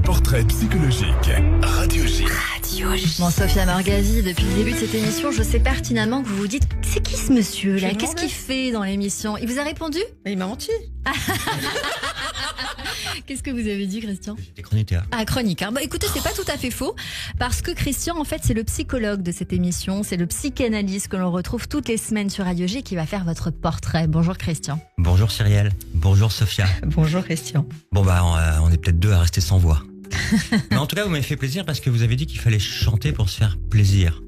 portrait psychologique. Radio J. Bon, Sophia Morgasi, depuis le début de cette émission, je sais pertinemment que vous vous dites c'est qui ce monsieur-là? Qu'est-ce qu'il fait dans l'émission? Il vous a répondu? Il m'a menti. Qu'est-ce que vous avez dit, Christian? J'étais chroniqueur. Ah, chroniqueur. Bah, écoutez, c'est pas tout à fait faux. Parce que Christian, en fait, c'est le psychologue de cette émission. C'est le psychanalyste que l'on retrouve toutes les semaines sur Radio J qui va faire votre portrait. Bonjour, Christian. Bonjour Cyrielle. Bonjour Sophia. Bonjour Christian. Bon on est peut-être deux à rester sans voix. Mais en tout cas, vous m'avez fait plaisir parce que vous avez dit qu'il fallait chanter pour se faire plaisir.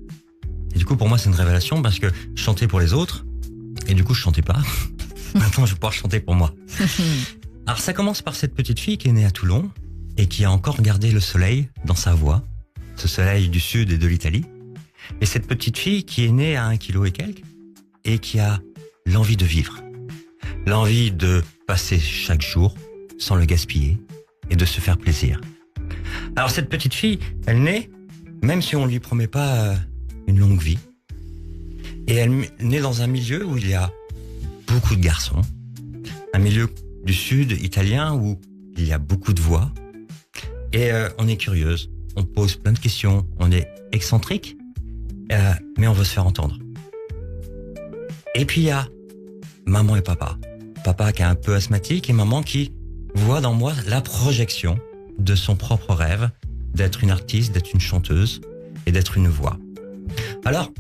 Et du coup, pour moi, c'est une révélation parce que je chantais pour les autres et du coup, je chantais pas. Maintenant, je vais pouvoir chanter pour moi. Alors, ça commence par cette petite fille qui est née à Toulon et qui a encore gardé le soleil dans sa voix. Ce soleil du sud et de l'Italie. Et cette petite fille qui est née à 1 kilo et quelques et qui a l'envie de vivre. L'envie de passer chaque jour sans le gaspiller et de se faire plaisir. Alors cette petite fille, elle naît, même si on ne lui promet pas une longue vie. Et elle naît dans un milieu où il y a beaucoup de garçons. Un milieu du sud italien où il y a beaucoup de voix. Et on est curieuse, on pose plein de questions, on est excentrique, mais on veut se faire entendre. Et puis il y a maman et papa. Papa qui est un peu asthmatique et maman qui voit dans moi la projection de son propre rêve d'être une artiste, d'être une chanteuse et d'être une voix. Alors,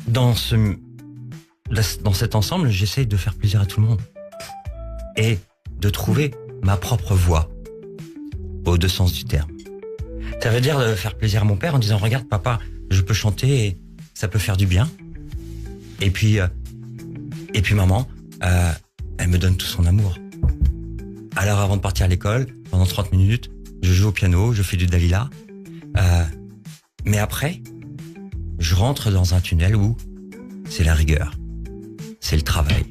dans cet ensemble, j'essaye de faire plaisir à tout le monde et de trouver ma propre voix aux deux sens du terme. Ça veut dire de faire plaisir à mon père en disant « Regarde papa, je peux chanter et ça peut faire du bien. » Et puis maman, elle me donne tout son amour. Alors avant de partir à l'école, pendant 30 minutes, je joue au piano, je fais du Dalila. Mais après, je rentre dans un tunnel où c'est la rigueur, c'est le travail,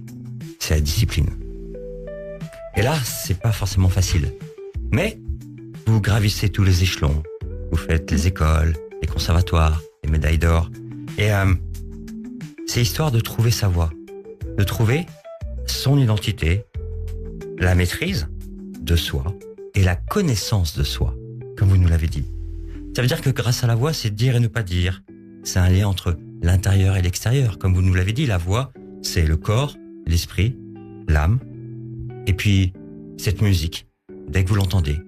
c'est la discipline. Et là, c'est pas forcément facile. Mais vous gravissez tous les échelons. Vous faites les écoles, les conservatoires, les médailles d'or. Et c'est histoire de trouver sa voie, de trouver son identité, la maîtrise de soi et la connaissance de soi, comme vous nous l'avez dit. Ça veut dire que grâce à la voix, c'est dire et ne pas dire. C'est un lien entre l'intérieur et l'extérieur. Comme vous nous l'avez dit, la voix, c'est le corps, l'esprit, l'âme. Et puis, cette musique, dès que vous l'entendez,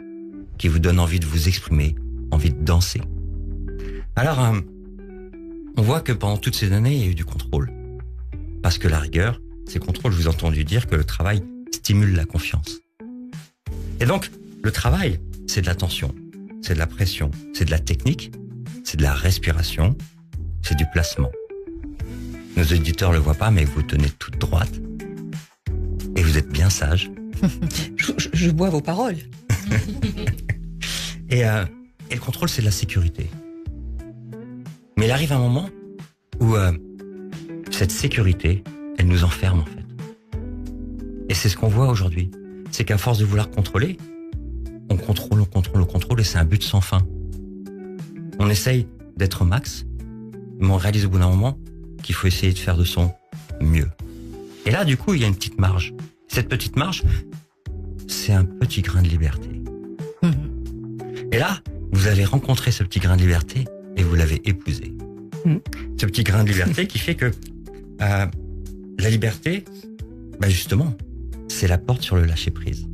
qui vous donne envie de vous exprimer, envie de danser. Alors, on voit que pendant toutes ces années, il y a eu du contrôle. Parce que la rigueur, c'est le contrôle. Je vous ai entendu dire que le travail stimule la confiance. Et donc, le travail, c'est de l'attention, c'est de la pression, c'est de la technique, c'est de la respiration, c'est du placement. Nos auditeurs le voient pas, mais vous tenez toute droite. Et vous êtes bien sage. Je bois vos paroles. Et le contrôle, c'est de la sécurité. Mais il arrive un moment où cette sécurité, elle nous enferme en fait. Et c'est ce qu'on voit aujourd'hui. C'est qu'à force de vouloir contrôler, on contrôle et c'est un but sans fin. On essaye d'être au max, mais on réalise au bout d'un moment qu'il faut essayer de faire de son mieux. Et là, du coup, il y a une petite marge. Cette petite marge, c'est un petit grain de liberté. Et là, vous avez rencontré ce petit grain de liberté et vous l'avez épousé. Ce petit grain de liberté qui fait que la liberté, justement, c'est la porte sur le lâcher-prise.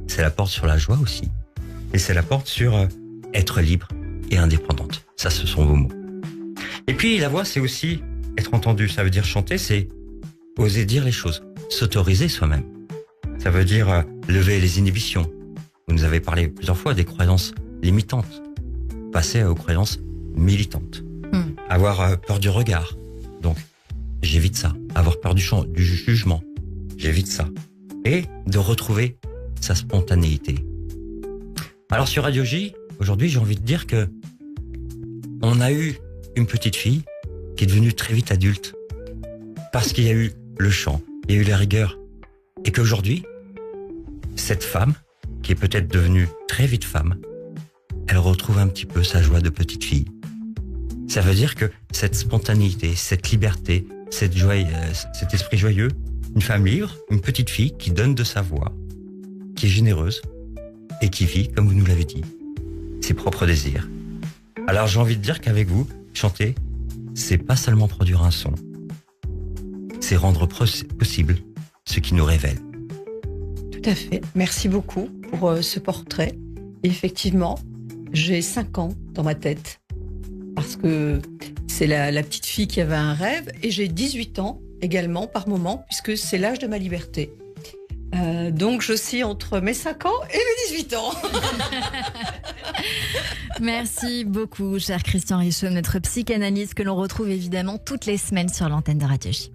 C'est la porte sur la joie aussi. Et c'est la porte sur être libre et indépendante. Ça, ce sont vos mots. Et puis, la voix, c'est aussi être entendu. Ça veut dire chanter, c'est oser dire les choses. S'autoriser soi-même. Ça veut dire lever les inhibitions. Vous nous avez parlé plusieurs fois des croyances limitantes. Passer aux croyances militantes. Avoir peur du regard. Donc, j'évite ça. Avoir peur du jugement. J'évite ça. Et de retrouver sa spontanéité. Alors sur Radio J, aujourd'hui, j'ai envie de dire que on a eu une petite fille qui est devenue très vite adulte. Parce qu'il y a eu le chant, il y a eu la rigueur. Et qu'aujourd'hui, cette femme, qui est peut-être devenue très vite femme, elle retrouve un petit peu sa joie de petite fille. Ça veut dire que cette spontanéité, cette liberté, cette joie, cet esprit joyeux, une femme libre, une petite fille qui donne de sa voix, qui est généreuse et qui vit, comme vous nous l'avez dit, ses propres désirs. Alors j'ai envie de dire qu'avec vous, chanter, c'est pas seulement produire un son, c'est rendre possible ce qui nous révèle. Tout à fait. Merci beaucoup pour ce portrait. Et effectivement, j'ai 5 ans dans ma tête. Parce que c'est la petite fille qui avait un rêve. Et j'ai 18 ans également par moment, puisque c'est l'âge de ma liberté. Donc je suis entre mes 5 ans et mes 18 ans. Merci beaucoup, cher Christian Richomme, notre psychanalyste que l'on retrouve évidemment toutes les semaines sur l'antenne de Radio J.